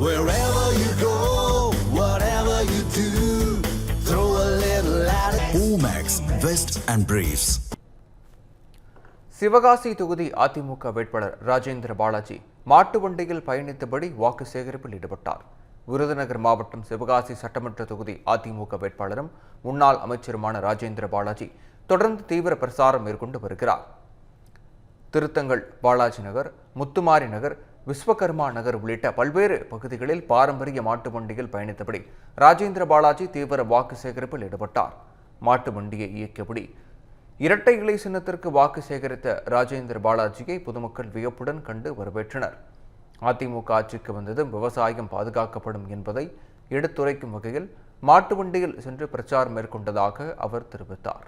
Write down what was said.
Wherever you go, whatever you do, throw a little at it. Omax, Vest and Briefs. Sivakasi தொகுதி அதிமுக வேட்பாளர் ராஜேந்திர பாலாஜி மாட்டு வண்டியில் பயணித்தபடி வாக்கு சேகரிப்பில் ஈடுபட்டார். விருதுநகர் மாவட்டம் சிவகாசி சட்டமன்ற தொகுதி அதிமுக வேட்பாளரும் முன்னாள் அமைச்சருமான ராஜேந்திர பாலாஜி தொடர்ந்து தீவிர பிரசாரம் மேற்கொண்டு வருகிறார். திருத்தங்கல், பாலாஜி நகர், முத்துமாரி நகர், விஸ்வகர்மா நகர் உள்ளிட்ட பல்வேறு பகுதிகளில் பாரம்பரிய மாட்டு வண்டியில் பயணித்தபடி ராஜேந்திர பாலாஜி தீவிர வாக்கு சேகரிப்பில் ஈடுபட்டார். மாட்டு வண்டியை இயக்கியபடி இரட்டை இலை சின்னத்திற்கு வாக்கு சேகரித்த ராஜேந்திர பாலாஜியை பொதுமக்கள் வியப்புடன் கண்டு வரவேற்றனர். அதிமுக ஆட்சிக்கு வந்ததும் விவசாயம் பாதுகாக்கப்படும் என்பதை எடுத்துரைக்கும் வகையில் மாட்டு வண்டியில் சென்று பிரச்சாரம் மேற்கொண்டதாக அவர் தெரிவித்தார்.